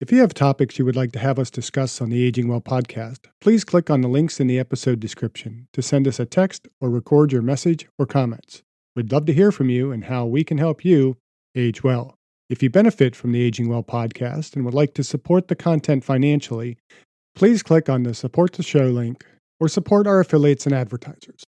If you have topics you would like to have us discuss on the Aging Well podcast, please click on the links in the episode description to send us a text or record your message or comments. We'd love to hear from you and how we can help you age well. If you benefit from the Aging Well podcast and would like to support the content financially, please click on the Support the Show link or support our affiliates and advertisers.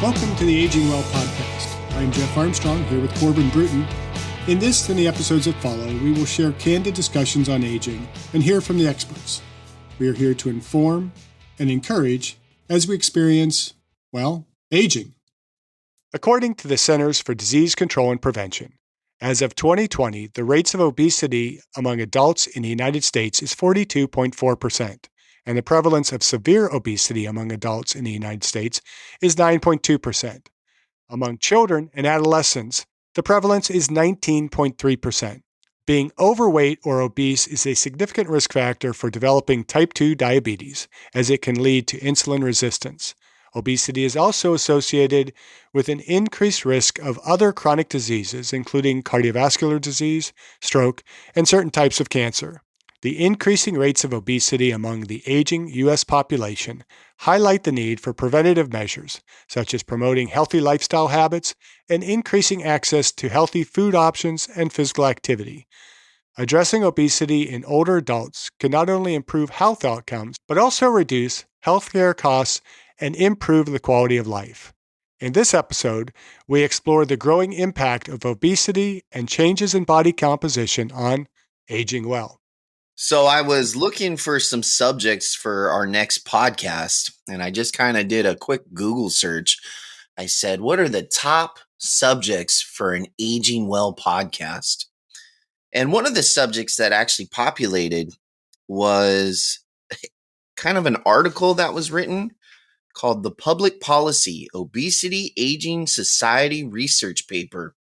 Welcome to the Aging Well podcast. I'm Jeff Armstrong here with Corbin Bruton. In this and the episodes that follow, we will share candid discussions on aging and hear from the experts. We are here to inform and encourage as we experience, aging. According to the Centers for Disease Control and Prevention, as of 2020, the rates of obesity among adults in the United States is 42.4%. And the prevalence of severe obesity among adults in the United States is 9.2%. Among children and adolescents, the prevalence is 19.3%. Being overweight or obese is a significant risk factor for developing type 2 diabetes, as it can lead to insulin resistance. Obesity is also associated with an increased risk of other chronic diseases, including cardiovascular disease, stroke, and certain types of cancer. The increasing rates of obesity among the aging U.S. population highlight the need for preventative measures, such as promoting healthy lifestyle habits and increasing access to healthy food options and physical activity. Addressing obesity in older adults can not only improve health outcomes, but also reduce healthcare costs and improve the quality of life. In this episode, we explore the growing impact of obesity and changes in body composition on aging well. So I was looking for some subjects for our next podcast, and I just kind of did a quick Google search. I said, what are the top subjects for an Aging Well podcast? And one of the subjects that actually populated was kind of an article that was written called the Public Policy Obesity Aging Society Research Paper.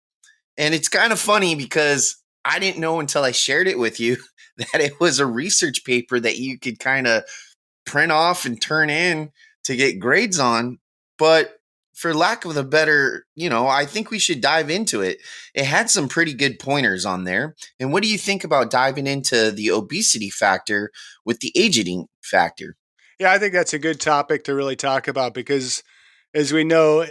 And it's kind of funny because I didn't know until I shared it with you that it was a research paper that you could kind of print off and turn in to get grades on. But for lack of a better, I think we should dive into it. It had some pretty good pointers on there. And what do you think about diving into the obesity factor with the aging factor? Yeah, I think that's a good topic to really talk about because, as we know,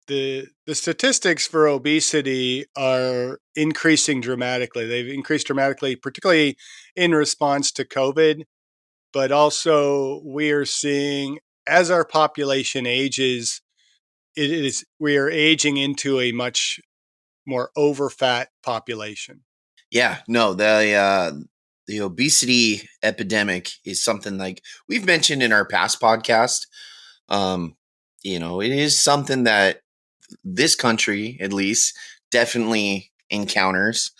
the statistics for obesity are increasing dramatically. They've increased dramatically, particularly in response to COVID, but also we are seeing as our population ages, we are aging into a much more overfat population. Yeah, no, the obesity epidemic is something like we've mentioned in our past podcast. It is something that this country, at least, definitely encounters.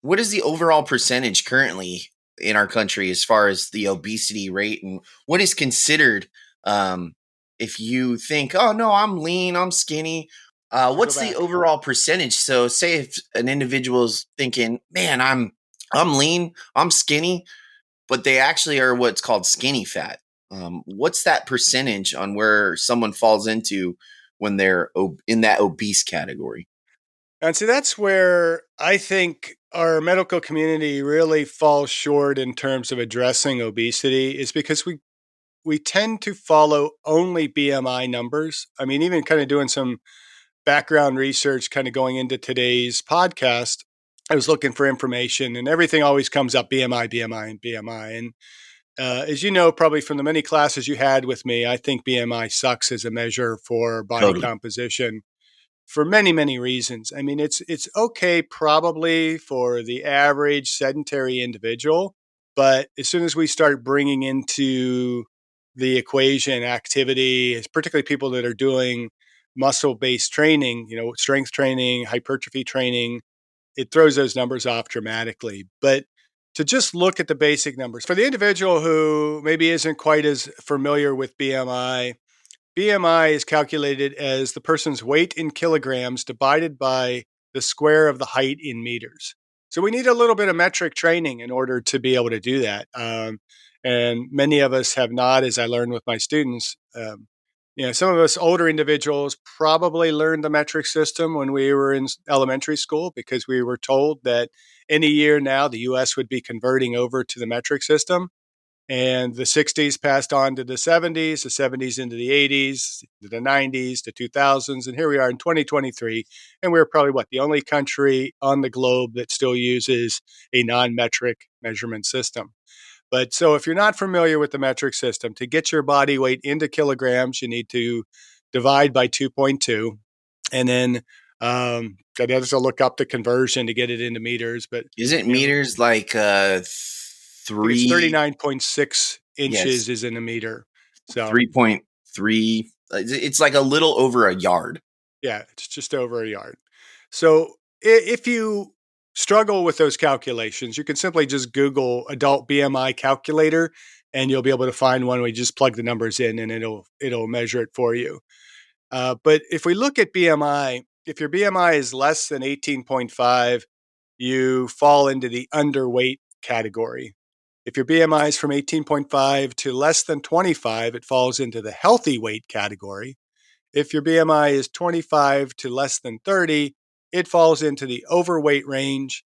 What is the overall percentage currently in our country as far as the obesity rate, and what is considered if you think, oh no, I'm lean, I'm skinny, what's the overall percentage? So say if an individual's thinking, man, I'm lean, I'm skinny, but they actually are what's called skinny fat. What's that percentage on where someone falls into when they're in that obese category? And so that's where I think our medical community really falls short in terms of addressing obesity, is because we tend to follow only BMI numbers. I mean, even kind of doing some background research, kind of going into today's podcast, I was looking for information and everything always comes up BMI, BMI, and BMI. And as you know, probably from the many classes you had with me, I think BMI sucks as a measure for body composition for many, many reasons. I mean, it's okay probably for the average sedentary individual, but as soon as we start bringing into the equation activity, particularly people that are doing muscle-based training, strength training, hypertrophy training, it throws those numbers off dramatically. But to just look at the basic numbers for the individual who maybe isn't quite as familiar with BMI, BMI is calculated as the person's weight in kilograms divided by the square of the height in meters. So we need a little bit of metric training in order to be able to do that. And many of us have not, as I learned with my students. Some of us older individuals probably learned the metric system when we were in elementary school because we were told that in a year now the U.S. would be converting over to the metric system. And the 60s passed on to the 70s into the 80s, to the 90s, the 2000s. And here we are in 2023. And we're probably the only country on the globe that still uses a non metric measurement system. But so if you're not familiar with the metric system, to get your body weight into kilograms, you need to divide by 2.2. And then I'd have to look up the conversion to get it into meters. But Isn't you know, meters like I think it's three? 39.6 inches Yes, is in a meter. So 3.3. It's like a little over a yard. yeah, it's just over a yard. So if you struggle with those calculations, you can simply just Google adult BMI calculator and you'll be able to find one where you just plug the numbers in and it'll measure it for you. But if we look at BMI, if your BMI is less than 18.5, you fall into the underweight category. If your BMI is from 18.5 to less than 25, it falls into the healthy weight category. If your BMI is 25 to less than 30, it falls into the overweight range.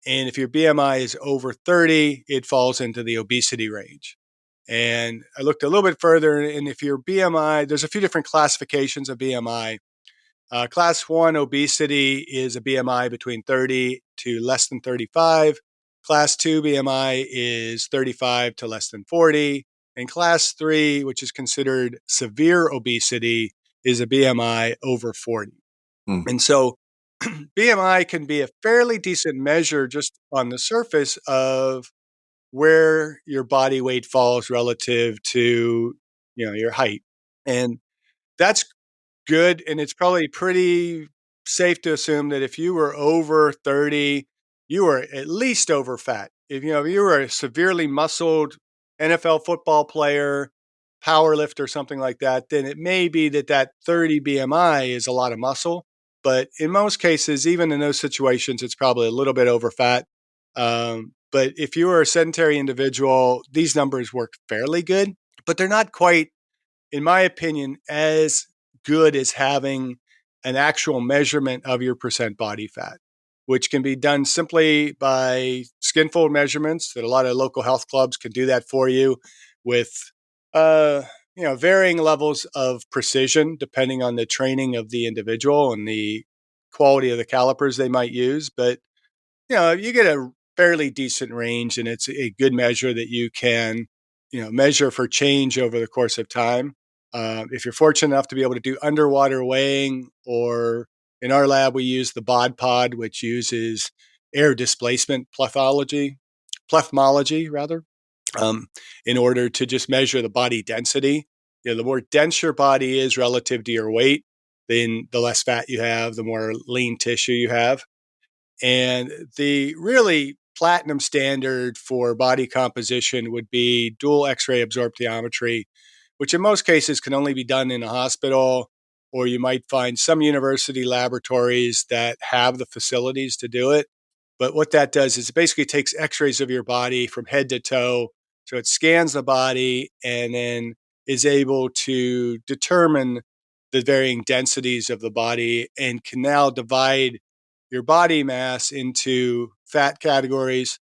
And if your BMI is over 30, it falls into the obesity range. And I looked a little bit further, and if your BMI, there's a few different classifications of BMI. Class 1 obesity is a BMI between 30 to less than 35. Class 2 BMI is 35 to less than 40. And Class 3, which is considered severe obesity, is a BMI over 40. Hmm. And so BMI can be a fairly decent measure just on the surface of where your body weight falls relative to your height. And that's good. And it's probably pretty safe to assume that if you were over 30, you were at least over fat. If you were a severely muscled NFL football player, power lifter, something like that, then it may be that 30 BMI is a lot of muscle. But in most cases, even in those situations, it's probably a little bit over fat. But if you are a sedentary individual, these numbers work fairly good, but they're not quite, in my opinion, as good as having an actual measurement of your percent body fat, which can be done simply by skin fold measurements that a lot of local health clubs can do that for you with varying levels of precision depending on the training of the individual and the quality of the calipers they might use. But you get a fairly decent range, and it's a good measure that you can, measure for change over the course of time. If you're fortunate enough to be able to do underwater weighing, or in our lab, we use the BOD pod, which uses air displacement plethmology rather, in order to just measure the body density. The more dense your body is relative to your weight, then the less fat you have, the more lean tissue you have. And the really platinum standard for body composition would be dual X-ray absorptiometry, which in most cases can only be done in a hospital, or you might find some university laboratories that have the facilities to do it. But what that does is it basically takes X-rays of your body from head to toe. So it scans the body and then is able to determine the varying densities of the body and can now divide your body mass into fat categories,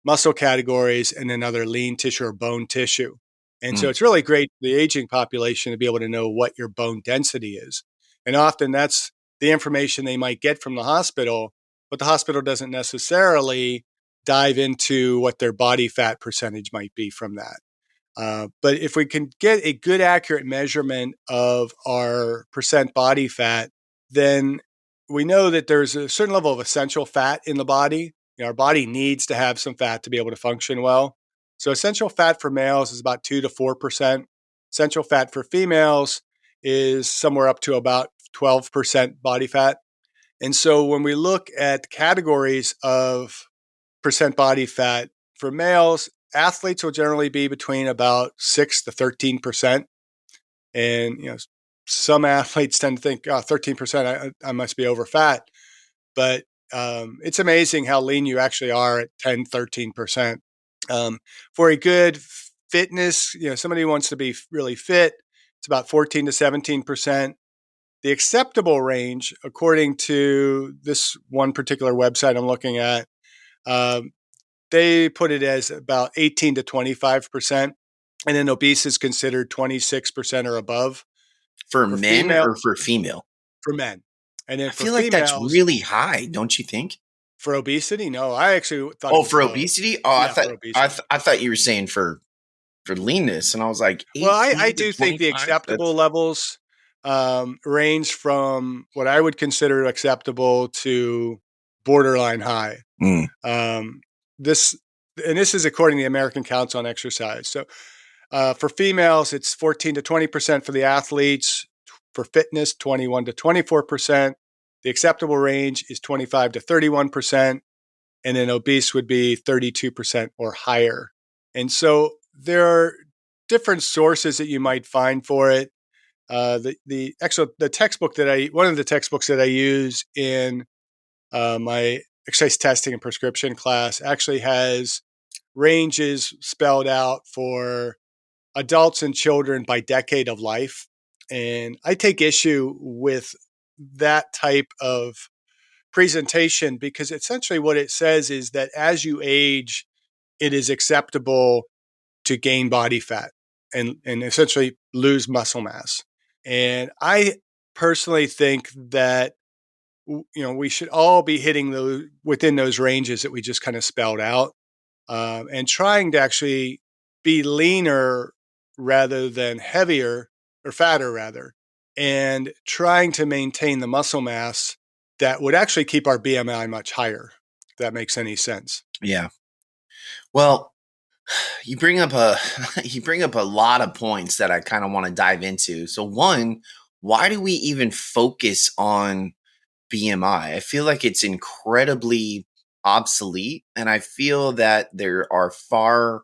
muscle categories, and then other lean tissue or bone tissue. And so Hmm. it's really great for the aging population to be able to know what your bone density is. And often that's the information they might get from the hospital, but the hospital doesn't necessarily dive into what their body fat percentage might be from that. But if we can get a good, accurate measurement of our percent body fat, then we know that there's a certain level of essential fat in the body. Our body needs to have some fat to be able to function well. So, essential fat for males is about 2 to 4%. Essential fat for females is somewhere up to about 12% body fat. And so, when we look at categories of percent body fat for males, athletes will generally be between about 6 to 13%. And, some athletes tend to think, 13%, I must be over fat. But It's amazing how lean you actually are at 10, 13%. For a good fitness, somebody who wants to be really fit, it's about 14 to 17%. The acceptable range, according to this one particular website I'm looking at, they put it as about 18 to 25%. And then obese is considered 26% or above. For For men female, or for female? for men. And then I for feel like that's females, really high, don't you think? for obesity, no, I actually thought it Oh, was for low. obesity? Oh, Yeah, for obesity. I thought you were saying for leanness, and I was like Well, I 18 to do think the 25. acceptable That's levels range from what I would consider acceptable to borderline high. mm, Um, this this is according to the American Council on Exercise. So for females, it's 14 to 20% for the athletes. For fitness, 21 to 24%. The acceptable range is 25 to 31%. And then obese would be 32% or higher. And so there are different sources that you might find for it. The textbook one of the textbooks that I use in my exercise testing and prescription class actually has ranges spelled out for adults and children by decade of life. And I take issue with that type of presentation because essentially what it says is that as you age, it is acceptable to gain body fat and essentially lose muscle mass. And I personally think that we should all be hitting those within those ranges that we just kind of spelled out, and trying to actually be leaner rather than heavier or fatter rather, and trying to maintain the muscle mass that would actually keep our BMI much higher. If that makes any sense. yeah. Well, you bring up a you bring up a lot of points that I kind of want to dive into. So one, why do we even focus on BMI? I feel like it's incredibly obsolete, and I feel that there are far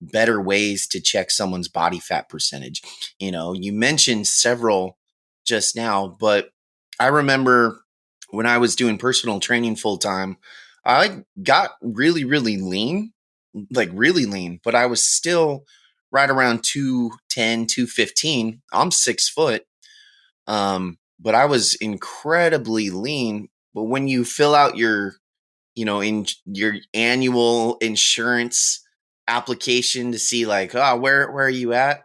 better ways to check someone's body fat percentage. You mentioned several just now, but I remember when I was doing personal training full time, I got really, really lean, like really lean, but I was still right around 210, 215. I'm 6 foot. But I was incredibly lean. But when you fill out in your annual insurance application to see like, where are you at?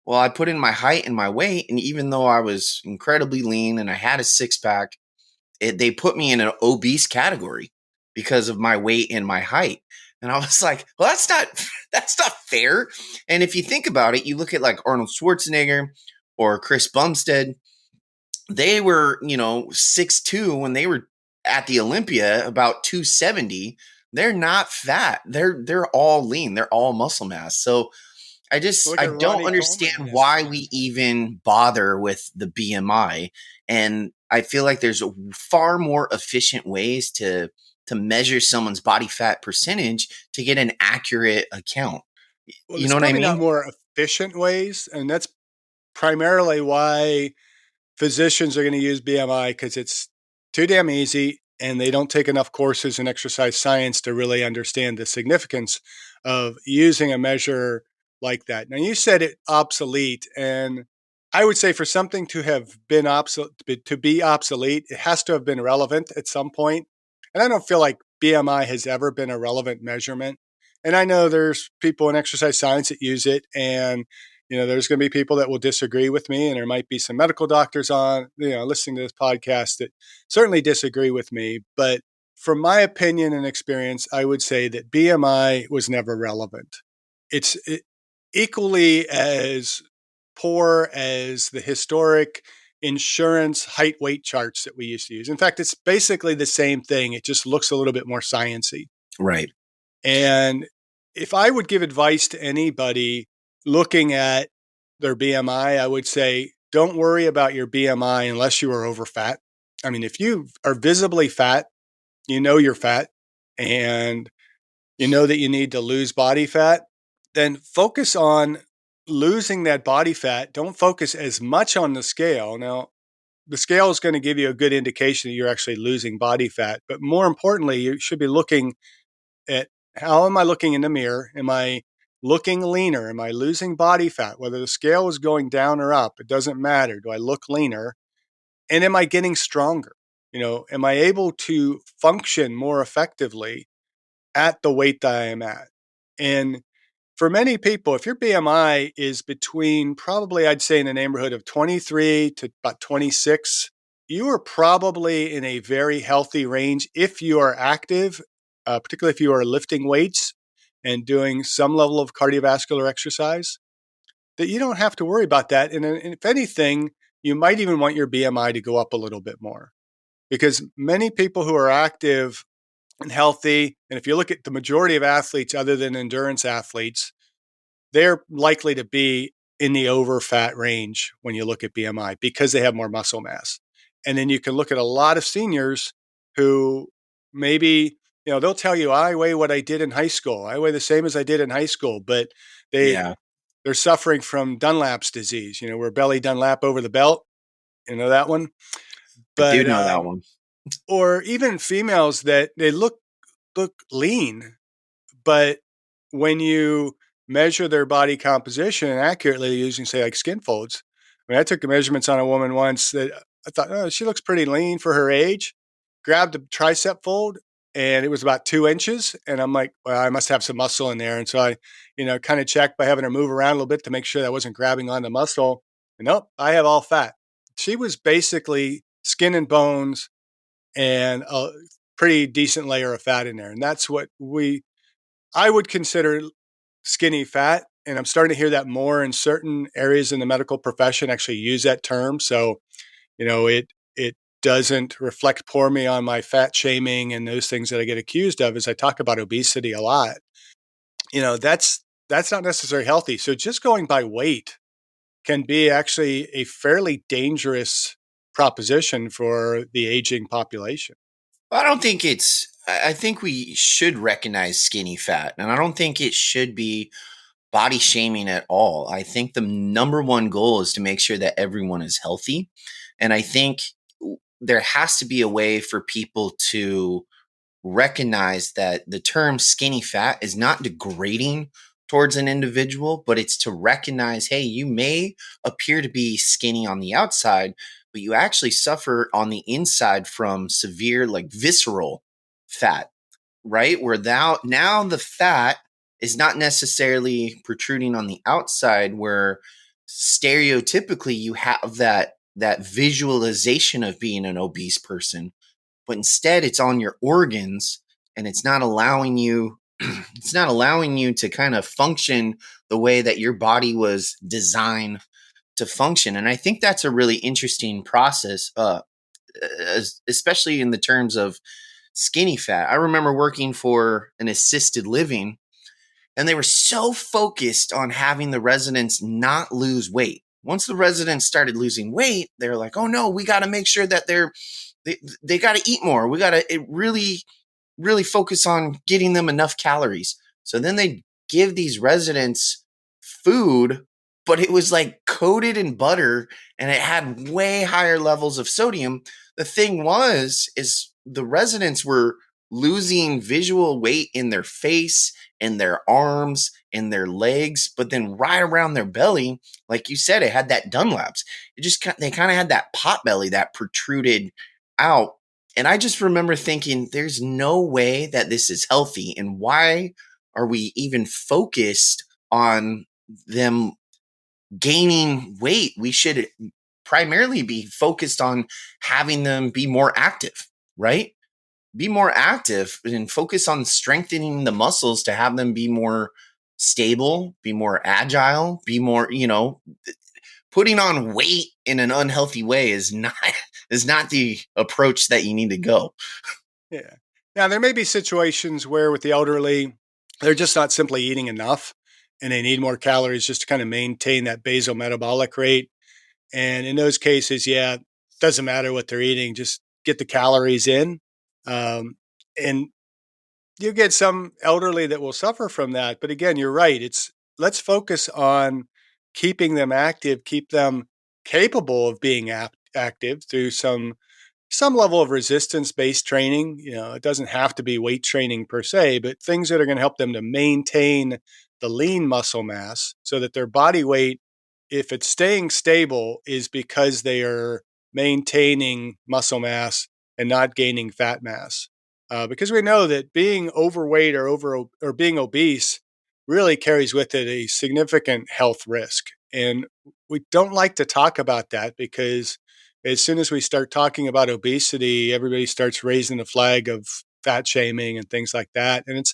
Well, I put in my height and my weight, and even though I was incredibly lean and I had a six pack, they put me in an obese category because of my weight and my height. And I was like, well, that's not fair. And if you think about it, you look at like Arnold Schwarzenegger or Chris Bumstead, they were, 6'2" when they were at the Olympia, about 270. They're not fat. They're all lean. They're all muscle mass. So Look I at don't Ronnie Coleman understand why yesterday. we even bother with the BMI. And I feel like there's far more efficient ways to measure someone's body fat percentage to get an accurate account. Well, You there's know what I probably not mean? more efficient ways, and that's primarily why physicians are going to use BMI because it's too damn easy and they don't take enough courses in exercise science to really understand the significance of using a measure like that. Now, you said it obsolete, and I would say for something to have been obsolete, to be obsolete, it has to have been relevant at some point. And I don't feel like BMI has ever been a relevant measurement. And I know there's people in exercise science that use it, and there's going to be people that will disagree with me, and there might be some medical doctors on, listening to this podcast that certainly disagree with me. But from my opinion and experience, I would say that BMI was never relevant. It's equally as poor as the historic insurance height weight charts that we used to use. In fact, it's basically the same thing. It just looks a little bit more sciencey. Right. And if I would give advice to anybody looking at their BMI, I would say, don't worry about your BMI unless you are over fat. I mean, if you are visibly fat, you're fat, and you know that you need to lose body fat, then focus on losing that body fat. Don't focus as much on the scale. Now, the scale is going to give you a good indication that you're actually losing body fat. But more importantly, you should be looking at, how am I looking in the mirror? Am I looking leaner? Am I losing body fat? Whether the scale is going down or up, it doesn't matter. Do I look leaner? And am I getting stronger? Am I able to function more effectively at the weight that I am at? And for many people, if your BMI is between, probably I'd say in the neighborhood of 23 to about 26, you are probably in a very healthy range if you are active, particularly if you are lifting weights and doing some level of cardiovascular exercise, that you don't have to worry about that. And if anything, you might even want your BMI to go up a little bit more, because many people who are active and healthy, and if you look at the majority of athletes other than endurance athletes, they're likely to be in the over fat range when you look at BMI because they have more muscle mass. And then you can look at a lot of seniors who maybe, they'll tell you, I weigh what I did in high school. I weigh the same as I did in high school, but Yeah, they're suffering from Dunlap's disease, where belly Dunlap over the belt, that one. I do But know that one. or even females that they look lean, but when you measure their body composition accurately using, say, like skin folds, I mean, I took the measurements on a woman once that I thought, oh, she looks pretty lean for her age. Grabbed the tricep fold, and it was about 2 inches. And I'm like, well, I must have some muscle in there. And so I, kind of checked by having her move around a little bit to make sure that I wasn't grabbing on the muscle. And nope, I have all fat. She was basically skin and bones and a pretty decent layer of fat in there. And that's what I would consider skinny fat. And I'm starting to hear that more in certain areas in the medical profession actually use that term. So, it doesn't reflect poorly on my fat shaming and those things that I get accused of, as I talk about obesity a lot. That's not necessarily healthy. So just going by weight can be actually a fairly dangerous proposition for the aging population. I don't think it's. I think we should recognize skinny fat, and I don't think it should be body shaming at all. I think the number one goal is to make sure that everyone is healthy, and I think there has to be a way for people to recognize that the term skinny fat is not degrading towards an individual, but it's to recognize, hey, you may appear to be skinny on the outside, but you actually suffer on the inside from severe, like visceral fat, right? Where now the fat is not necessarily protruding on the outside, where stereotypically you have that visualization of being an obese person, but instead it's on your organs, and it's not allowing you to kind of function the way that your body was designed to function. And I think that's a really interesting process, especially in the terms of skinny fat. I remember working for an assisted living, and they were so focused on having the residents not lose weight. Once the residents started losing weight, they're like, oh no, we got to make sure that they got to eat more. We got to really focus on getting them enough calories. So then they give these residents food, but it was like coated in butter and it had way higher levels of sodium. The thing is the residents were losing visual weight in their face, in their arms, in their legs, but then right around their belly, like you said, it had that Dunlaps. They kind of had that pot belly that protruded out. And I just remember thinking, there's no way that this is healthy. And why are we even focused on them gaining weight? We should primarily be focused on having them be more active, right? Be more active and focus on strengthening the muscles to have them be more stable, be more agile, be more, putting on weight in an unhealthy way is not the approach that you need to go. Yeah. Now, there may be situations where with the elderly, they're just not simply eating enough and they need more calories just to kind of maintain that basal metabolic rate. And in those cases, yeah, it doesn't matter what they're eating, just get the calories in. And you get some elderly that will suffer from that. But again, you're right. Let's focus on keeping them active, keep them capable of being active through some level of resistance-based training. It doesn't have to be weight training per se, but things that are going to help them to maintain the lean muscle mass so that their body weight, if it's staying stable, is because they are maintaining muscle mass and not gaining fat mass. Because we know that being overweight or being obese really carries with it a significant health risk. And we don't like to talk about that because as soon as we start talking about obesity, everybody starts raising the flag of fat shaming and things like that. And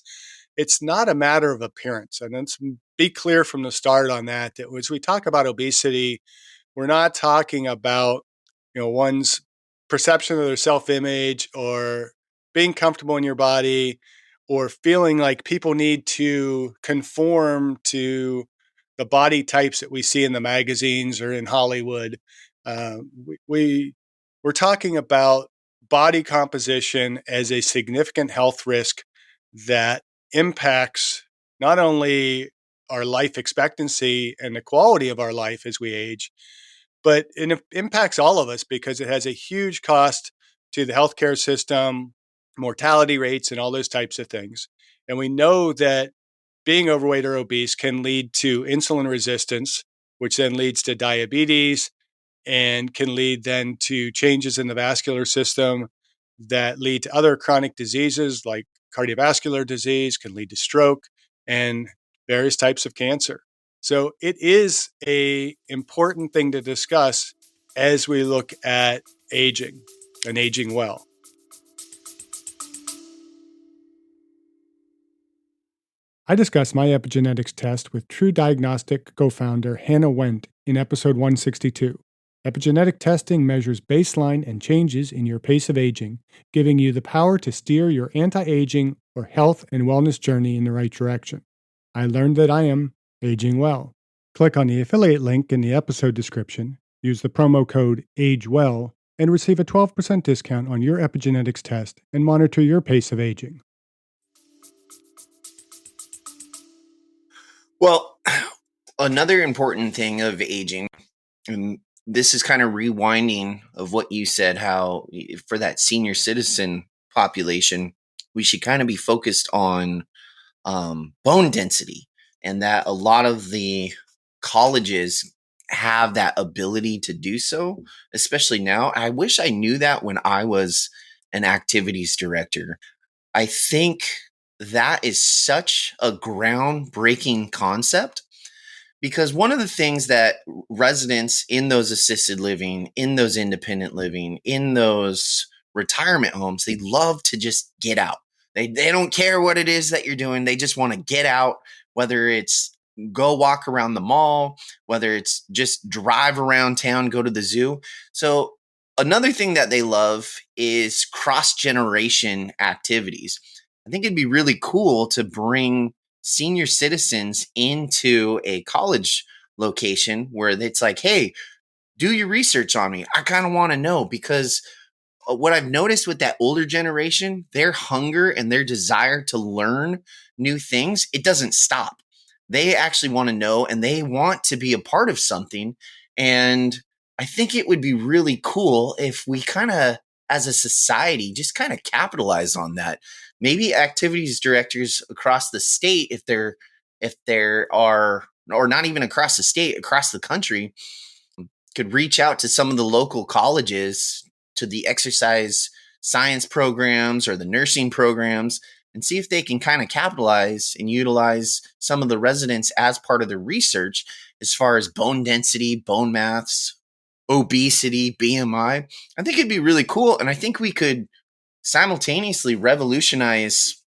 it's not a matter of appearance. And let's be clear from the start on that, that as we talk about obesity, we're not talking about, one's perception of their self-image or being comfortable in your body or feeling like people need to conform to the body types that we see in the magazines or in Hollywood. Uh, we're talking about body composition as a significant health risk that impacts not only our life expectancy and the quality of our life as we age, but it impacts all of us because it has a huge cost to the healthcare system, mortality rates, and all those types of things. And we know that being overweight or obese can lead to insulin resistance, which then leads to diabetes and can lead then to changes in the vascular system that lead to other chronic diseases like cardiovascular disease, can lead to stroke and various types of cancer. So it is a important thing to discuss as we look at aging and aging well. I discussed my epigenetics test with True Diagnostic co-founder Hannah Wendt in episode 162. Epigenetic testing measures baseline and changes in your pace of aging, giving you the power to steer your anti-aging or health and wellness journey in the right direction. I learned that I am aging well. Click on the affiliate link in the episode description, use the promo code AGEWELL, and receive a 12% discount on your epigenetics test and monitor your pace of aging. Well, another important thing of aging, and this is kind of rewinding of what you said, how for that senior citizen population, we should kind of be focused on bone density, and that a lot of the colleges have that ability to do so, especially now. I wish I knew that when I was an activities director. I think that is such a groundbreaking concept because one of the things that residents in those assisted living, in those independent living, in those retirement homes, they love to just get out. They don't care what it is that you're doing. They just want to get out, whether it's go walk around the mall, whether it's just drive around town, go to the zoo. So another thing that they love is cross-generation activities. I think it'd be really cool to bring senior citizens into a college location where it's like, hey, do your research on me. I kind of want to know because what I've noticed with that older generation, their hunger and their desire to learn new things, it doesn't stop. They actually want to know and they want to be a part of something. And I think it would be really cool if we kind of, as a society, just kind of capitalize on that. Maybe activities directors across the state, if there are, or not even across the state, across the country, could reach out to some of the local colleges, to the exercise science programs or the nursing programs, and see if they can kind of capitalize and utilize some of the residents as part of their research as far as bone density, bone mass, obesity, BMI. I think it'd be really cool. And I think we could simultaneously revolutionize,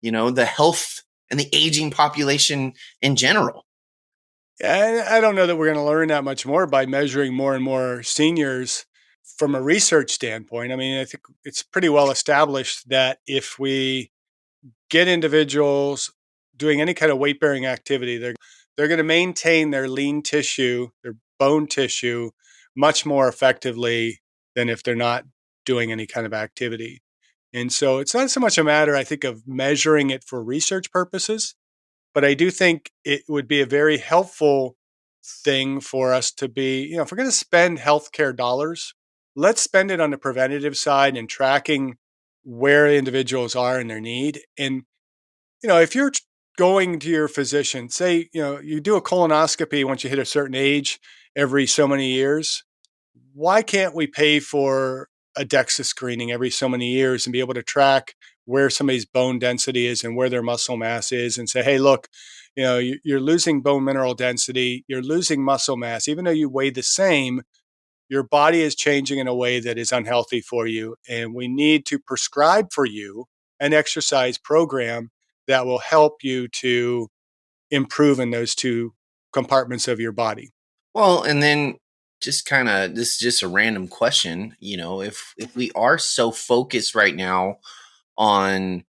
the health and the aging population in general. I don't know that we're going to learn that much more by measuring more and more seniors from a research standpoint. I mean, I think it's pretty well established that if we get individuals doing any kind of weight-bearing activity, they're going to maintain their lean tissue, their bone tissue, much more effectively than if they're not doing any kind of activity. And so it's not so much a matter, I think, of measuring it for research purposes, but I do think it would be a very helpful thing for us to be, if we're going to spend healthcare dollars, let's spend it on the preventative side and tracking where individuals are in their need. And, if you're going to your physician, say, you do a colonoscopy once you hit a certain age every so many years, why can't we pay for a DEXA screening every so many years and be able to track where somebody's bone density is and where their muscle mass is and say, hey, look, you're losing bone mineral density, you're losing muscle mass, even though you weigh the same, your body is changing in a way that is unhealthy for you. And we need to prescribe for you an exercise program that will help you to improve in those two compartments of your body. Well, and then just kind of this is just a random question, if we are so focused right now on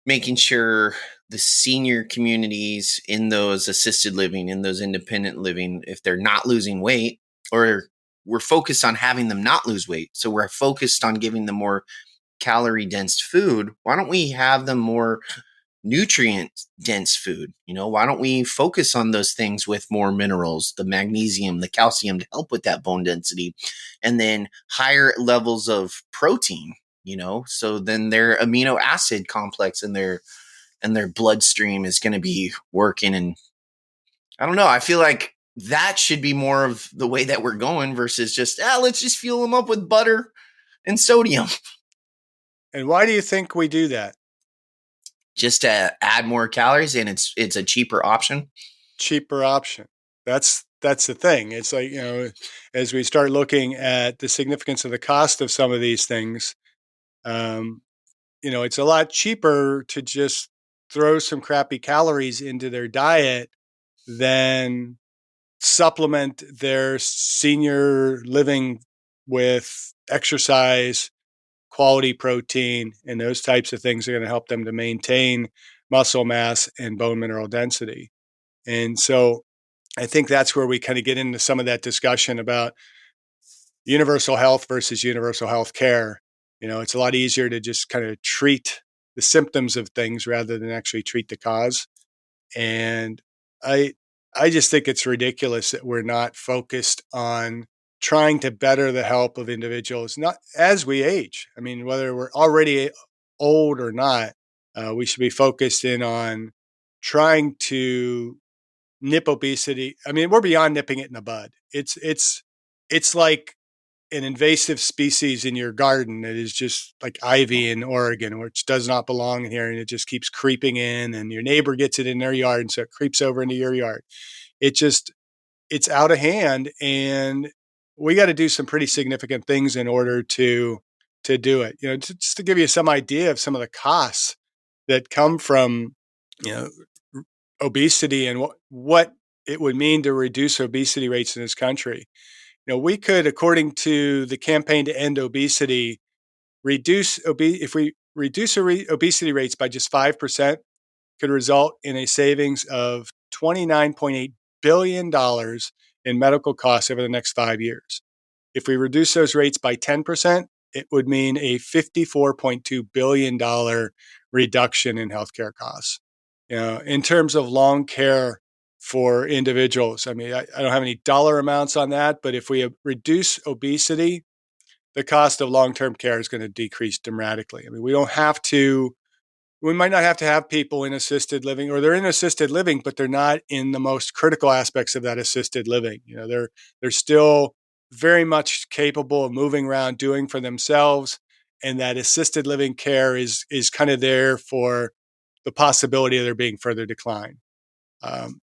making sure the senior communities in those assisted living, in those independent living, if they're not losing weight, or we're focused on having them not lose weight, so we're focused on giving them more calorie dense food, why don't we have them more nutrient dense food? Why don't we focus on those things with more minerals, the magnesium, the calcium, to help with that bone density, and then higher levels of protein, so then their amino acid complex in their bloodstream is going to be working. And I don't know, I feel like that should be more of the way that we're going versus just let's just fuel them up with butter and sodium. And why do you think we do that? Just to add more calories, and it's a cheaper option. Cheaper option. That's the thing. It's like, as we start looking at the significance of the cost of some of these things, it's a lot cheaper to just throw some crappy calories into their diet than supplement their senior living with exercise, quality protein, and those types of things are going to help them to maintain muscle mass and bone mineral density. And so I think that's where we kind of get into some of that discussion about universal health versus universal health care. It's a lot easier to just kind of treat the symptoms of things rather than actually treat the cause. And I I just think it's ridiculous that we're not focused on trying to better the health of individuals, not as we age. I mean, whether we're already old or not, we should be focused in on trying to nip obesity. I mean, we're beyond nipping it in the bud. It's like an invasive species in your garden that is just like ivy in Oregon, which does not belong here, and it just keeps creeping in, and your neighbor gets it in their yard, and so it creeps over into your yard. It just it's out of hand, and we got to do some pretty significant things in order to do it. Just to give you some idea of some of the costs that come from you know obesity and what it would mean to reduce obesity rates in this country. We could, according to the Campaign to End Obesity, if we reduce obesity rates by just 5%, could result in a savings of $29.8 billion in medical costs over the next 5 years. If we reduce those rates by 10%, it would mean a $54.2 billion reduction in healthcare costs. In terms of long care for individuals, I mean, I don't have any dollar amounts on that, but if we reduce obesity, the cost of long-term care is going to decrease dramatically. I mean, we might not have to have people in assisted living, or they're in assisted living, but they're not in the most critical aspects of that assisted living. They're still very much capable of moving around, doing for themselves, and that assisted living care is kind of there for the possibility of there being further decline.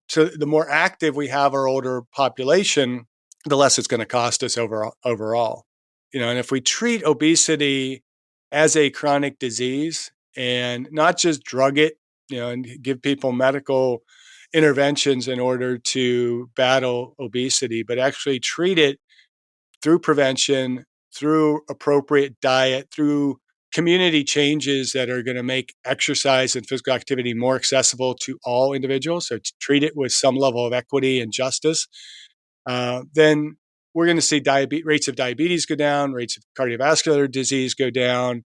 So the more active we have our older population, the less it's going to cost us overall. And if we treat obesity as a chronic disease and not just drug it, and give people medical interventions in order to battle obesity, but actually treat it through prevention, through appropriate diet, through community changes that are going to make exercise and physical activity more accessible to all individuals. So to treat it with some level of equity and justice, then we're going to see rates of diabetes go down, rates of cardiovascular disease go down,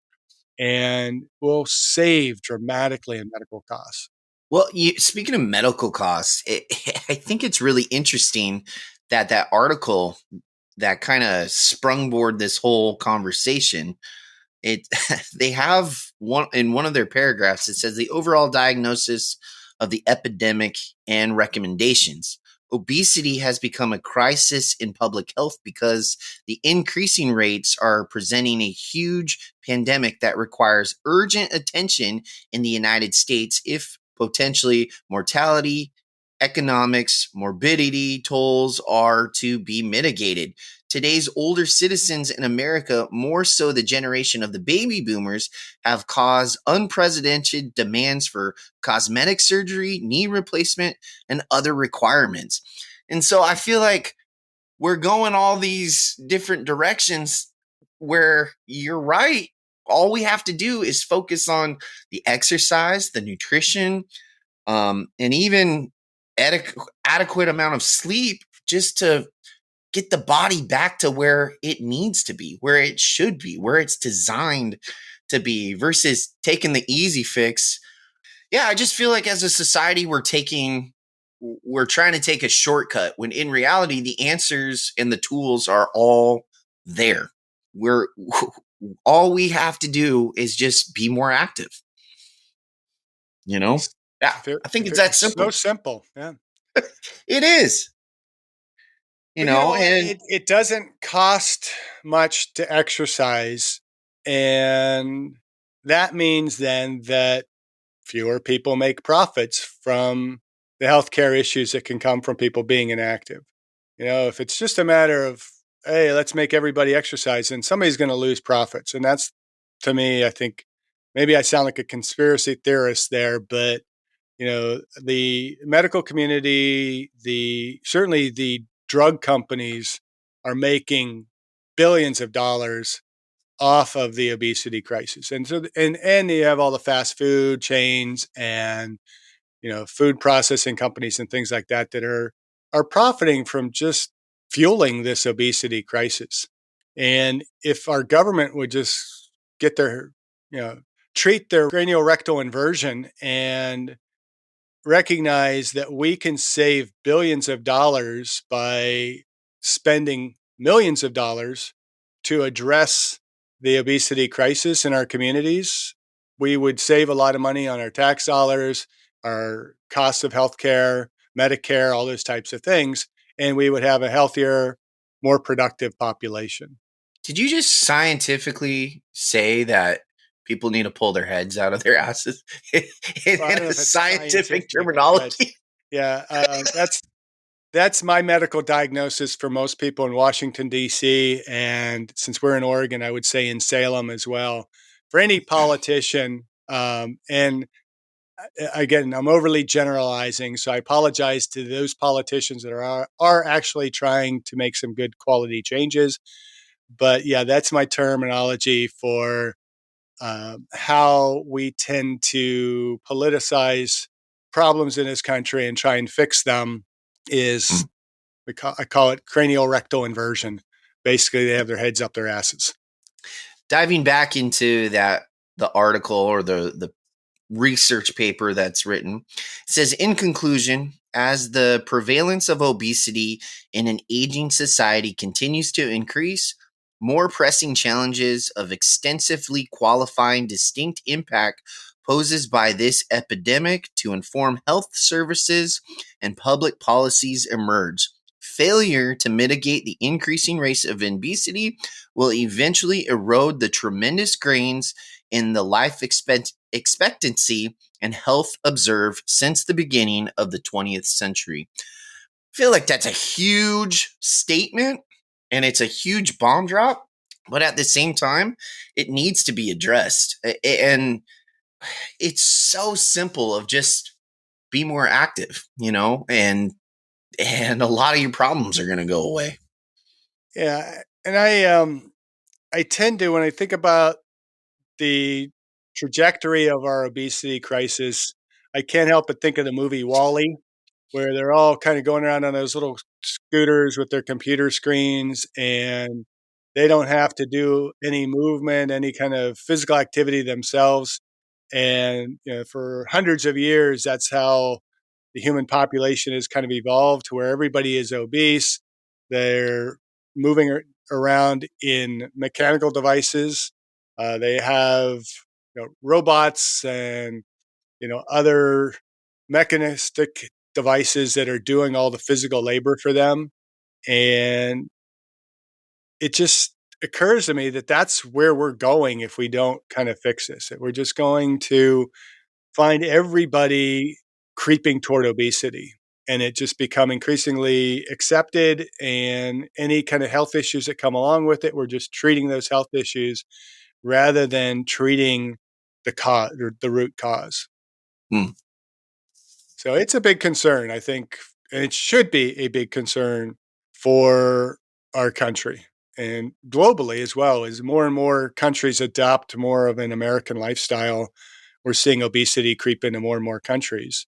and we'll save dramatically in medical costs. Well, speaking of medical costs, I think it's really interesting that article that kind of sprungboard this whole conversation. It they have one in one of their paragraphs. It says the overall diagnosis of the epidemic and recommendations. Obesity has become a crisis in public health because the increasing rates are presenting a huge pandemic that requires urgent attention in the United States if potentially mortality, economics, morbidity tolls are to be mitigated. Today's older citizens in America, more so the generation of the baby boomers, have caused unprecedented demands for cosmetic surgery, knee replacement, and other requirements. And so I feel like we're going all these different directions where you're right. All we have to do is focus on the exercise, the nutrition, and even adequate amount of sleep just to get the body back to where it needs to be, where it should be, where it's designed to be versus taking the easy fix. Yeah, I just feel like as a society, we're trying to take a shortcut when in reality, the answers and the tools are all there. We're all we have to do is just be more active, you know? It's Yeah, I think it's that so simple. simple. Yeah. It is, Well, and it doesn't cost much to exercise. And that means then that fewer people make profits from the healthcare issues that can come from people being inactive. If it's just a matter of, hey, let's make everybody exercise, then somebody's going to lose profits. And that's, to me, I think maybe I sound like a conspiracy theorist there, but the medical community, certainly the drug companies are making billions of dollars off of the obesity crisis. And so and you have all the fast food chains and food processing companies and things like that that are profiting from just fueling this obesity crisis. And if our government would just get their, treat their rectal inversion and recognize that we can save billions of dollars by spending millions of dollars to address the obesity crisis in our communities, we would save a lot of money on our tax dollars, our costs of healthcare, Medicare, all those types of things, and we would have a healthier, more productive population. did you just scientifically say that people need to pull their heads out of their asses Well, I in don't know a if it's scientific scientific, but terminology? yeah, that's my medical diagnosis for most people in Washington, D.C. And since we're in Oregon, I would say in Salem as well. For any politician, and again, I'm overly generalizing, so I apologize to those politicians that are actually trying to make some good quality changes. But yeah, that's my terminology for how we tend to politicize problems in this country and try and fix them is I call it cranial rectal inversion. Basically, they have their heads up their asses. Diving back into the article or the research paper that's written, it says in conclusion, as the prevalence of obesity in an aging society continues to increase, more pressing challenges of extensively qualifying distinct impact poses by this epidemic to inform health services and public policies emerge. Failure to mitigate the increasing rate of obesity will eventually erode the tremendous gains in the life expectancy and health observed since the beginning of the 20th century. I feel like that's a huge statement and it's a huge bomb drop, but at the same time, it needs to be addressed. And it's so simple of just be more active, and a lot of your problems are going to go away. Yeah, and I tend to when I think about the trajectory of our obesity crisis, I can't help but think of the movie Wall-E, where they're all kind of going around on those little scooters with their computer screens, and they don't have to do any movement, any kind of physical activity themselves. And for hundreds of years, that's how the human population has kind of evolved to where everybody is obese. They're moving around in mechanical devices. They have robots and other mechanistic devices that are doing all the physical labor for them. And it just occurs to me that that's where we're going if we don't kind of fix this. That we're just going to find everybody creeping toward obesity and it just become increasingly accepted, and any kind of health issues that come along with it, we're just treating those health issues rather than treating the cause or the root cause. Hmm. So it's a big concern, I think, and it should be a big concern for our country and globally as well. As more and more countries adopt more of an American lifestyle, we're seeing obesity creep into more and more countries.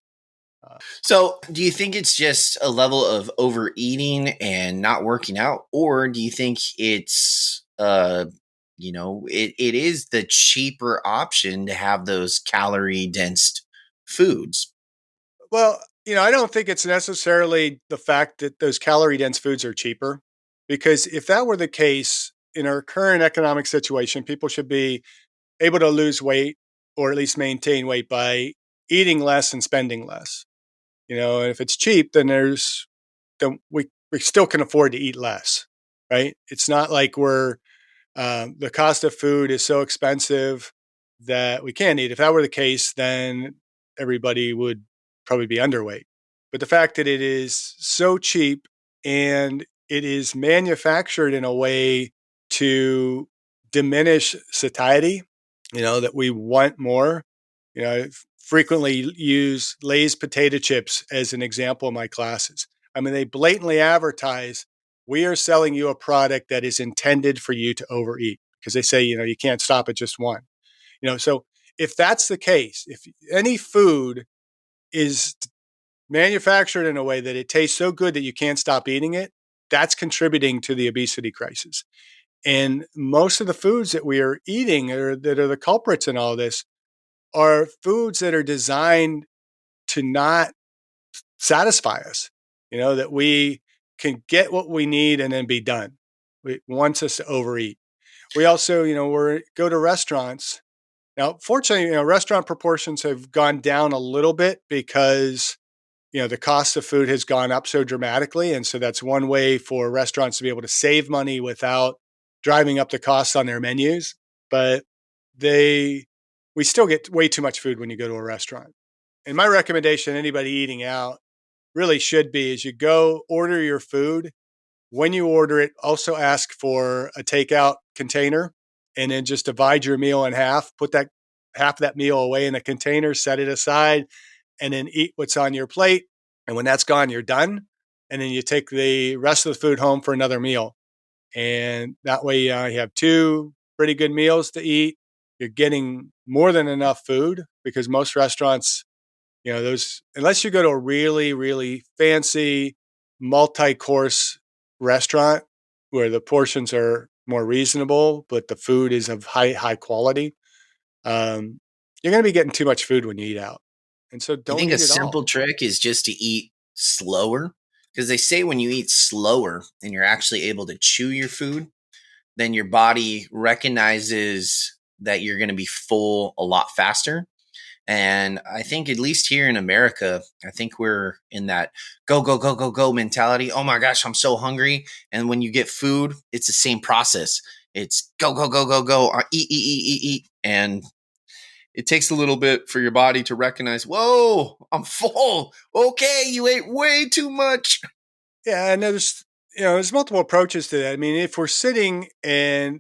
So, do you think it's just a level of overeating and not working out, or do you think it's it is the cheaper option to have those calorie dense foods? Well, I don't think it's necessarily the fact that those calorie dense foods are cheaper, because if that were the case in our current economic situation, people should be able to lose weight or at least maintain weight by eating less and spending less. And if it's cheap, then we still can afford to eat less, right? It's not like the cost of food is so expensive that we can't eat. If that were the case, then everybody would probably be underweight. But the fact that it is so cheap and it is manufactured in a way to diminish satiety, that we want more. I frequently use Lay's potato chips as an example in my classes. I mean, they blatantly advertise, we are selling you a product that is intended for you to overeat, because they say, you can't stop at just one. So if that's the case, if any food is manufactured in a way that it tastes so good that you can't stop eating it, that's contributing to the obesity crisis. And most of the foods that we are eating that are the culprits in all this are foods that are designed to not satisfy us, that we can get what we need and then be done. It wants us to overeat. We also, go to restaurants. Now, fortunately, restaurant proportions have gone down a little bit because, the cost of food has gone up so dramatically. And so that's one way for restaurants to be able to save money without driving up the costs on their menus. But we still get way too much food when you go to a restaurant. And my recommendation, anybody eating out really should be, is you go order your food. When you order it, also ask for a takeout container, and then just divide your meal in half, put that half of that meal away in a container, set it aside, and then eat what's on your plate. And when that's gone, you're done. And then you take the rest of the food home for another meal. And that way you have two pretty good meals to eat. You're getting more than enough food, because most restaurants, those, unless you go to a really, really fancy multi-course restaurant where the portions are more reasonable, but the food is of high quality, you're going to be getting too much food when you eat out. And so You don't think a eat it all. simple trick is just to eat slower? Because they say when you eat slower and you're actually able to chew your food, then your body recognizes that you're going to be full a lot faster. And I think, at least here in America, I think we're in that go, go, go, go, go mentality. Oh my gosh, I'm so hungry. And when you get food, it's the same process. It's go, go, go, go, go, or eat, eat, eat, eat, eat. And it takes a little bit for your body to recognize, whoa, I'm full. Okay, you ate way too much. Yeah, and there's multiple approaches to that. I mean, if we're sitting and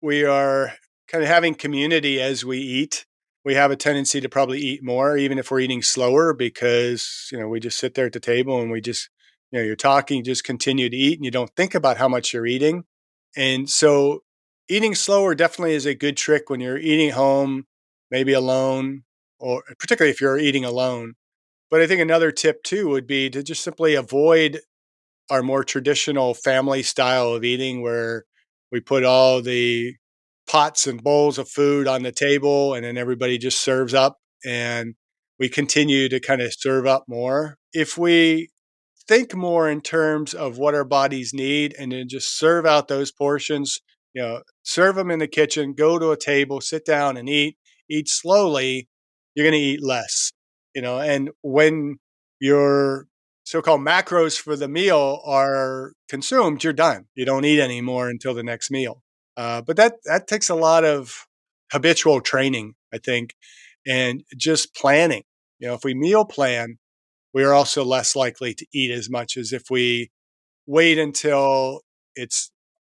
we are kind of having community as we eat, we have a tendency to probably eat more, even if we're eating slower, because, we just sit there at the table and we just, you're talking, you just continue to eat and you don't think about how much you're eating. And so eating slower definitely is a good trick when you're eating at home, maybe alone, or particularly if you're eating alone. But I think another tip too would be to just simply avoid our more traditional family style of eating, where we put all the pots and bowls of food on the table and then everybody just serves up, and we continue to kind of serve up more. If we think more in terms of what our bodies need and then just serve out those portions. Serve them in the kitchen, go to a table, sit down and eat slowly. You're going to eat less, and when your so-called macros for the meal are consumed, you're done. You don't eat anymore until the next meal. But that takes a lot of habitual training, I think, and just planning. If we meal plan, we are also less likely to eat as much as if we wait until it's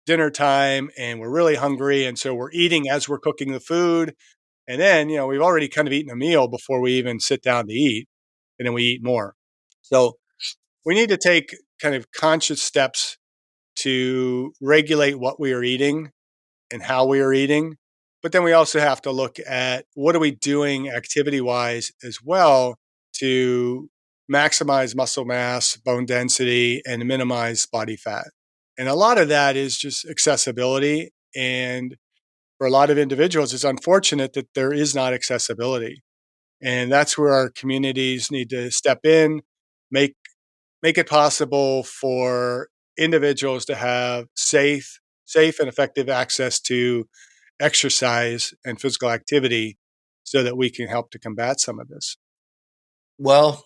dinner time and we're really hungry. And so we're eating as we're cooking the food. And then, we've already kind of eaten a meal before we even sit down to eat. And then we eat more. So we need to take kind of conscious steps to regulate what we are eating and how we are eating. But then we also have to look at what are we doing activity wise as well to maximize muscle mass, bone density, and minimize body fat. And a lot of that is just accessibility. And for a lot of individuals, it's unfortunate that there is not accessibility. And that's where our communities need to step in, make make it possible for individuals to have safe and effective access to exercise and physical activity so that we can help to combat some of this. Well,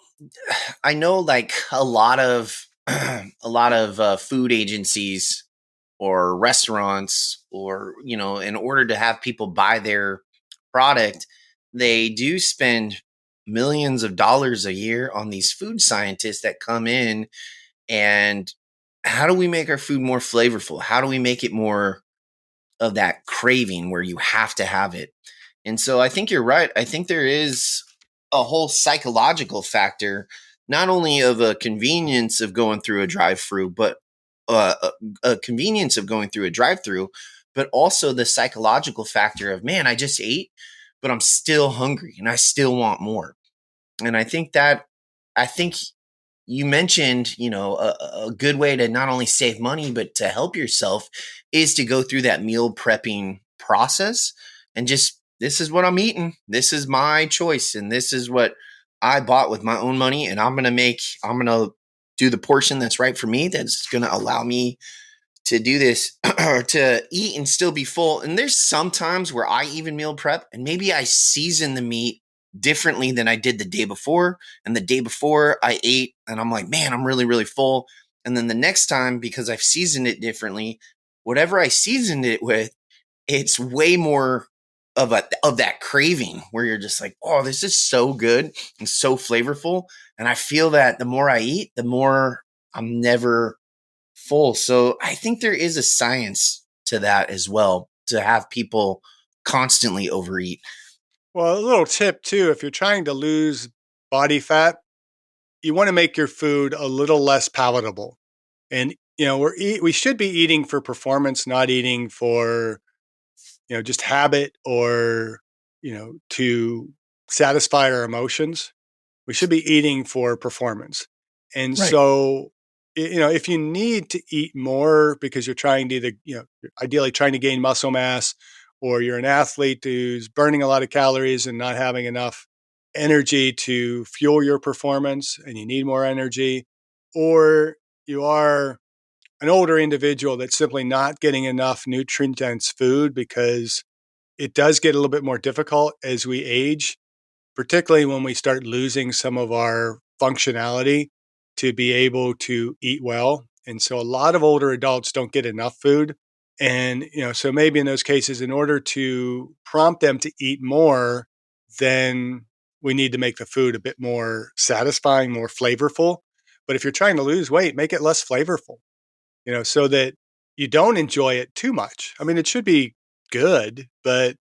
I know like a lot of food agencies or restaurants, or in order to have people buy their product, they do spend millions of dollars a year on these food scientists that come in. And how do we make our food more flavorful? How do we make it more of that craving where you have to have it? And so I think you're right. I think there is a whole psychological factor, not only of a convenience of going through a drive-through, but a convenience of going through a drive-through, but also the psychological factor of, man, I just ate, but I'm still hungry and I still want more. And I think you mentioned, a good way to not only save money, but to help yourself is to go through that meal prepping process and just, this is what I'm eating. This is my choice. And this is what I bought with my own money. And I'm going to do the portion that's right for me. That's going to allow me to do this or to eat and still be full. And there's some times where I even meal prep and maybe I season the meat differently than I did the day before. And the day before I ate and I'm like, man, I'm really, really full. And then the next time, because I've seasoned it differently, whatever I seasoned it with, it's way more of that craving where you're just like, oh, this is so good and so flavorful. And I feel that the more I eat, the more I'm never full. So I think there is a science to that as well, to have people constantly overeat. Well, a little tip too, if you're trying to lose body fat, you want to make your food a little less palatable. And we should be eating for performance, not eating for just habit or to satisfy our emotions. We should be eating for performance. And Right. so, if you need to eat more because you're trying to either, you're ideally trying to gain muscle mass, or you're an athlete who's burning a lot of calories and not having enough energy to fuel your performance and you need more energy, or you are an older individual that's simply not getting enough nutrient dense food because it does get a little bit more difficult as we age, particularly when we start losing some of our functionality to be able to eat well. And so a lot of older adults don't get enough food. And, so maybe in those cases, in order to prompt them to eat more, then we need to make the food a bit more satisfying, more flavorful. But if you're trying to lose weight, make it less flavorful, so that you don't enjoy it too much. I mean, it should be good, but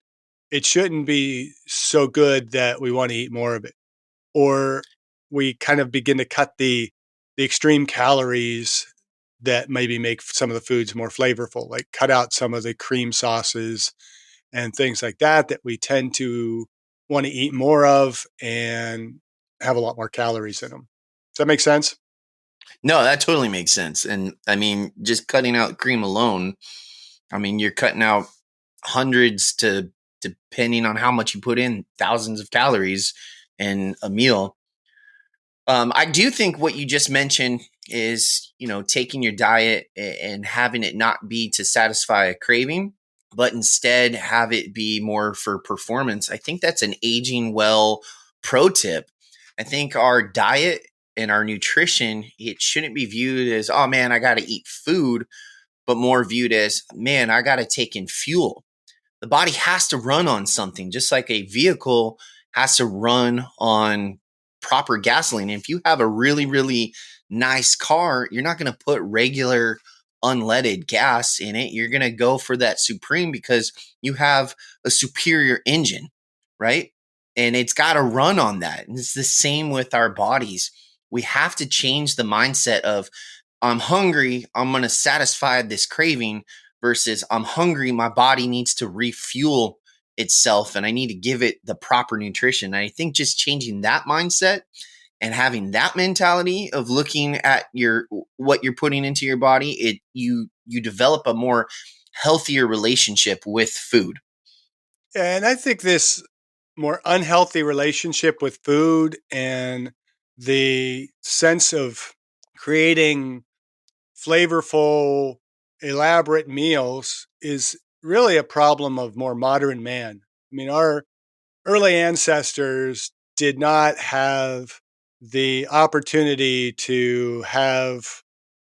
it shouldn't be so good that we want to eat more of it. Or we kind of begin to cut the extreme calories that maybe make some of the foods more flavorful, like cut out some of the cream sauces and things like that we tend to want to eat more of and have a lot more calories in them. Does that make sense? No, that totally makes sense. And I mean, just cutting out cream alone, I mean, you're cutting out hundreds to, depending on how much you put in, thousands of calories in a meal. I do think what you just mentioned is, taking your diet and having it not be to satisfy a craving, but instead have it be more for performance. I think that's an aging well pro tip. I think our diet and our nutrition, it shouldn't be viewed as, oh man, I got to eat food, but more viewed as, man, I got to take in fuel. The body has to run on something, just like a vehicle has to run on proper gasoline. And if you have a really, really nice car, you're not going to put regular unleaded gas in it. You're going to go for that Supreme because you have a superior engine, right? And it's got to run on that. And it's the same with our bodies. We have to change the mindset of, I'm hungry, I'm going to satisfy this craving, versus I'm hungry, my body needs to refuel itself and I need to give it the proper nutrition. And I think just changing that mindset and having that mentality of looking at your what you're putting into your body, you develop a more healthier relationship with food. And I think this more unhealthy relationship with food and the sense of creating flavorful, elaborate meals is really a problem of more modern man. I mean, our early ancestors did not have the opportunity to have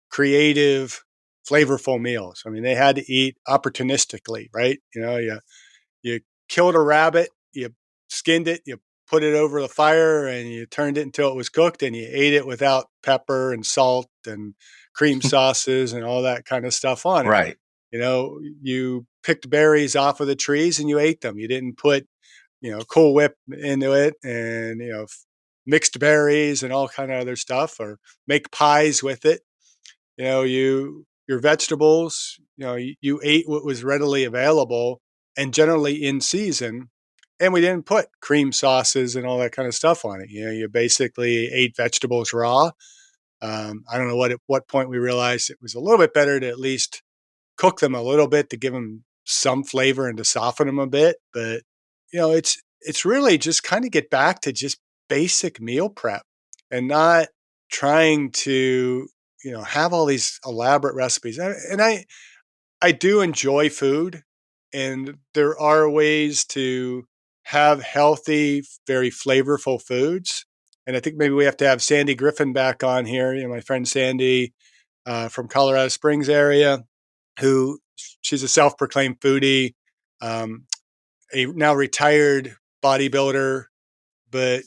creative, flavorful meals. I mean, they had to eat opportunistically, right? You killed a rabbit, you skinned it, you put it over the fire, and you turned it until it was cooked, and you ate it without pepper and salt and cream sauces and all that kind of stuff on it. Right. You picked berries off of the trees and you ate them. You didn't put, Cool Whip into it and, mixed berries and all kind of other stuff, or make pies with it. Your vegetables, you ate what was readily available and generally in season. And we didn't put cream sauces and all that kind of stuff on it. You basically ate vegetables raw. I don't know what point we realized it was a little bit better to at least cook them a little bit to give them some flavor and to soften them a bit. But it's really just kind of get back to just basic meal prep and not trying to have all these elaborate recipes. And I do enjoy food, and there are ways to have healthy, very flavorful foods. And I think maybe we have to have Sandy Griffin back on here. My friend Sandy from Colorado Springs area, who she's a self-proclaimed foodie, um, a now retired bodybuilder, but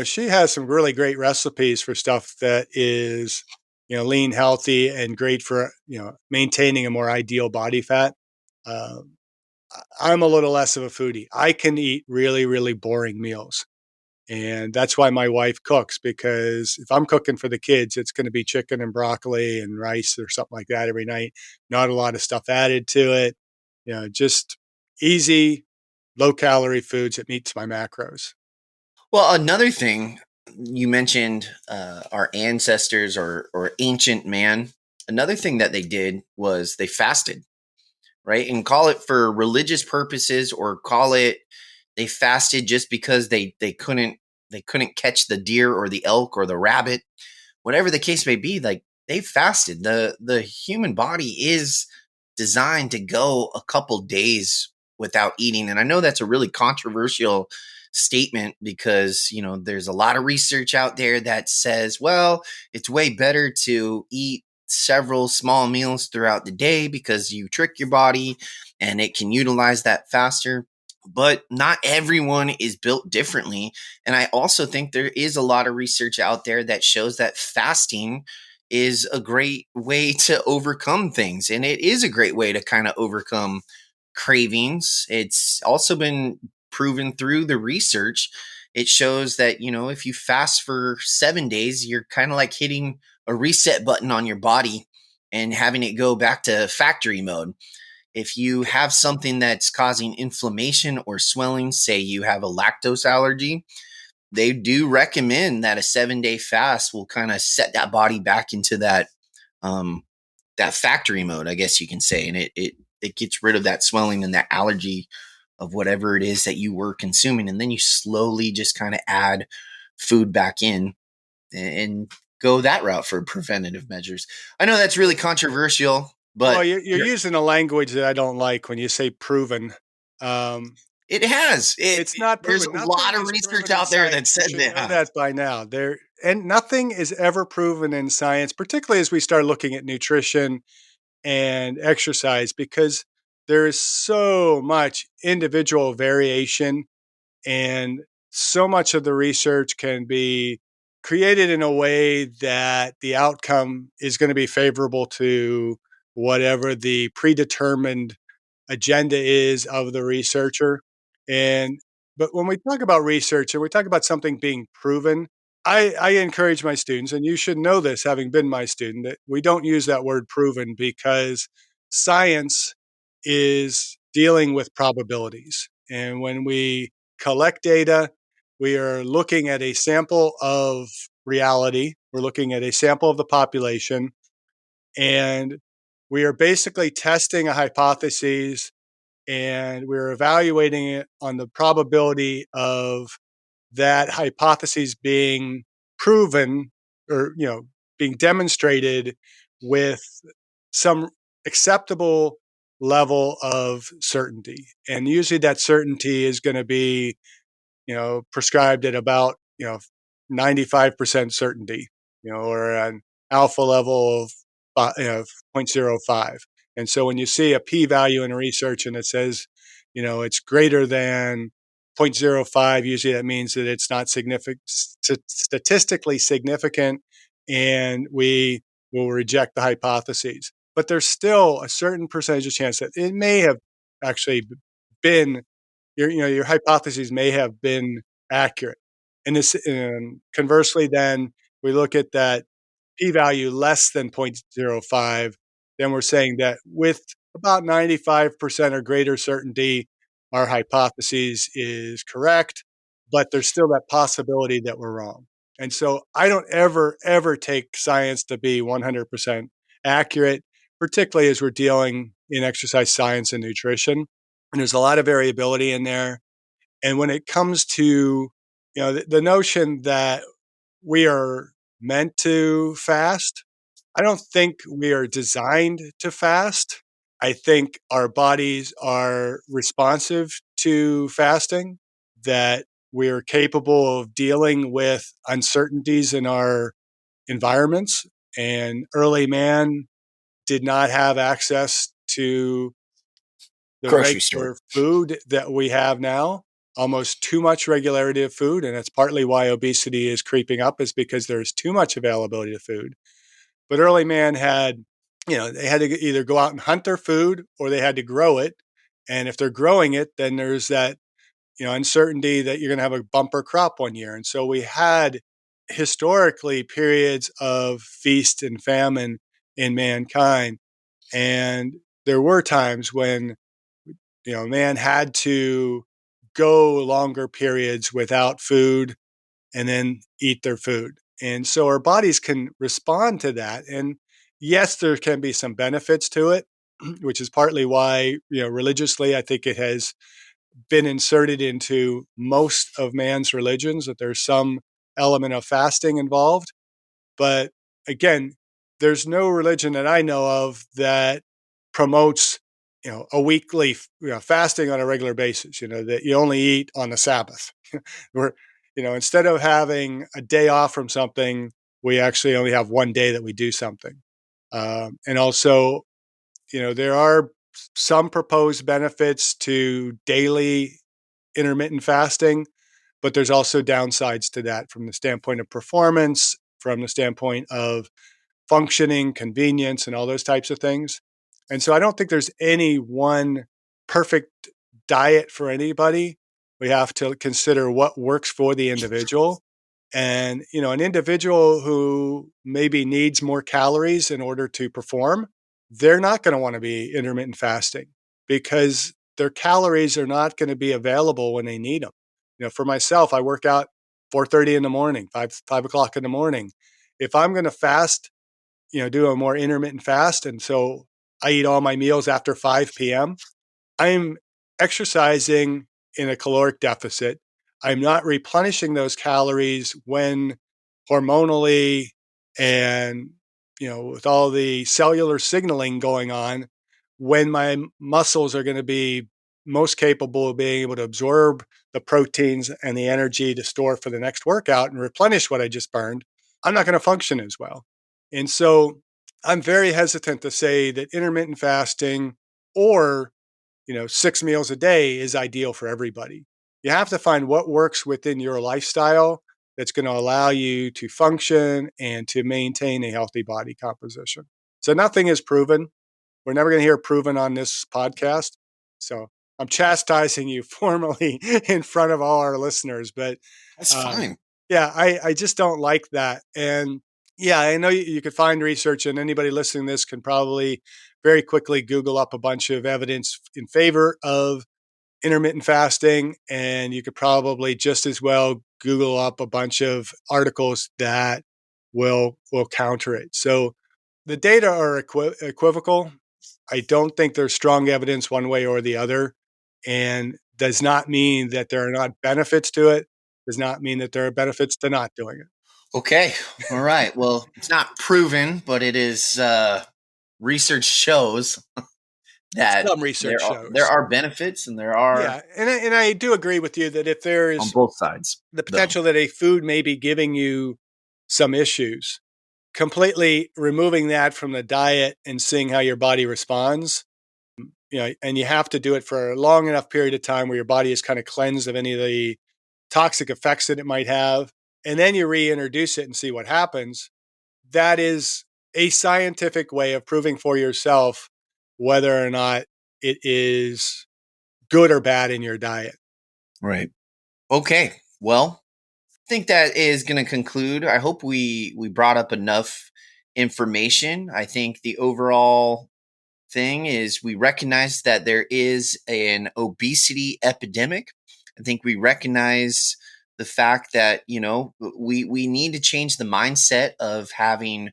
she has some really great recipes for stuff that is lean, healthy, and great for maintaining a more ideal body fat. Um, I'm a little less of a foodie. I can eat really, really boring meals. And that's why my wife cooks, because if I'm cooking for the kids, it's going to be chicken and broccoli and rice or something like that every night. Not a lot of stuff added to it. Just easy, low calorie foods that meets my macros. Well, another thing you mentioned, our ancestors or ancient man. Another thing that they did was they fasted, right? And call it for religious purposes, or call it they fasted just because they couldn't catch the deer or the elk or the rabbit, whatever the case may be. Like, they fasted. The human body is designed to go a couple days without eating. And I know that's a really controversial statement because, there's a lot of research out there that says, well, it's way better to eat several small meals throughout the day because you trick your body and it can utilize that faster. But not everyone is built differently. And I also think there is a lot of research out there that shows that fasting is a great way to overcome things. And it is a great way to kind of overcome cravings. It's also been proven through the research. It shows that, if you fast for 7 days, you're kind of like hitting a reset button on your body and having it go back to factory mode. If you have something that's causing inflammation or swelling, say you have a lactose allergy, they do recommend that a 7 day fast will kind of set that body back into um, that factory mode, I guess you can say, and it gets rid of that swelling and that allergy of whatever it is that you were consuming, and then you slowly just kind of add food back in. and go that route for preventative measures. I know that's really controversial, Well, but you're using a language that I don't like when you say proven. Um, it has. it's not There's proven. a Nothing lot of is research proven in out there that science. You says should it know has. that by now. And nothing is ever proven in science, particularly as we start looking at nutrition and exercise, because there is so much individual variation, and so much of the research can be created in a way that the outcome is going to be favorable to whatever the predetermined agenda is of the researcher. And but when we talk about research and we talk about something being proven, I encourage my students, and you should know this having been my student, that we don't use that word proven, because science is dealing with probabilities. And when we collect data, we are looking at a sample of reality, we're looking at a sample of the population, and we are basically testing a hypothesis, and we're evaluating it on the probability of that hypothesis being proven, or being demonstrated with some acceptable level of certainty. And usually that certainty is going to be prescribed at about 95% certainty, or an alpha level of 0.05. And so when you see a p-value in research and it says it's greater than zero point zero 0.05, usually that means that it's not statistically significant, and we will reject the hypotheses. But there's still a certain percentage of chance that it may have actually been your hypotheses may have been accurate. And conversely, then we look at that p-value less than 0.05, then we're saying that with about 95% or greater certainty, our hypothesis is correct, but there's still that possibility that we're wrong. And so I don't ever take science to be 100% accurate, particularly as we're dealing in exercise science and nutrition. And there's a lot of variability in there. And when it comes to the notion that we are meant to fast, I don't think we are designed to fast. I think our bodies are responsive to fasting, that we're capable of dealing with uncertainties in our environments. And early man did not have access to the Grocery store. regular food that we have now, almost too much regularity of food. And that's partly why obesity is creeping up, is because there's too much availability of food. But early man had, they had to either go out and hunt their food or they had to grow it. And if they're growing it, then there's that, uncertainty that you're going to have a bumper crop one year. And so we had historically periods of feast and famine in mankind. And there were times when man had to go longer periods without food and then eat their food. And so our bodies can respond to that. And yes, there can be some benefits to it, which is partly why, religiously, I think it has been inserted into most of man's religions, that there's some element of fasting involved. But again, there's no religion that I know of that promotes, a weekly, fasting on a regular basis, that you only eat on the Sabbath. Where, instead of having a day off from something, we actually only have one day that we do something. And also, there are some proposed benefits to daily intermittent fasting, but there's also downsides to that from the standpoint of performance, from the standpoint of functioning, convenience, and all those types of things. And so I don't think there's any one perfect diet for anybody. We have to consider what works for the individual. And, an individual who maybe needs more calories in order to perform, they're not going to want to be intermittent fasting, because their calories are not going to be available when they need them. For myself, I work out 4:30 in the morning, 5 o'clock in the morning. If I'm going to fast, do a more intermittent fast, and so I eat all my meals after 5 p.m., I'm exercising in a caloric deficit. I'm not replenishing those calories when hormonally and, with all the cellular signaling going on, when my muscles are going to be most capable of being able to absorb the proteins and the energy to store for the next workout and replenish what I just burned, I'm not going to function as well. And so I'm very hesitant to say that intermittent fasting or 6 meals a day is ideal for everybody. You have to find what works within your lifestyle that's going to allow you to function and to maintain a healthy body composition. So nothing is proven. We're never going to hear proven on this podcast. So I'm chastising you formally in front of all our listeners, but That's fine. yeah, I just don't like that. And yeah, I know you could find research, and anybody listening to this can probably very quickly Google up a bunch of evidence in favor of intermittent fasting. And you could probably just as well Google up a bunch of articles that will counter it. So the data are equivocal. I don't think there's strong evidence one way or the other, and does not mean that there are not benefits to it. Does not mean that there are benefits to not doing it. Okay. All right. Well, it's not proven, but it is research shows that Some research there shows. are benefits and there are Yeah, and I do agree with you that if there on is both sides. the potential that a food may be giving you some issues, completely removing that from the diet and seeing how your body responds, and you have to do it for a long enough period of time where your body is kind of cleansed of any of the toxic effects that it might have, and then you reintroduce it and see what happens. That is a scientific way of proving for yourself whether or not it is good or bad in your diet. Right. Okay. Well, I think that is going to conclude. I hope we brought up enough information. I think the overall thing is we recognize that there is an obesity epidemic. I think we recognize the fact that, we need to change the mindset of having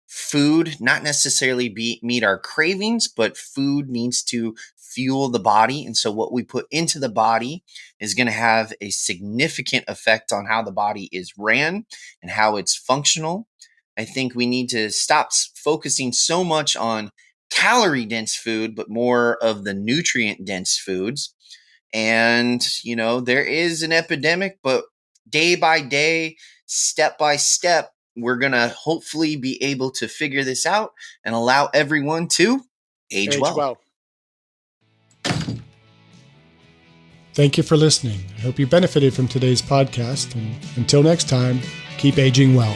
food not necessarily meet our cravings, but food needs to fuel the body. And so what we put into the body is going to have a significant effect on how the body is ran and how it's functional. I think we need to stop focusing so much on calorie dense food, but more of the nutrient dense foods. And, there is an epidemic, but day by day, step by step, we're going to hopefully be able to figure this out and allow everyone to age well. Thank you for listening. I hope you benefited from today's podcast. And until next time, keep aging well.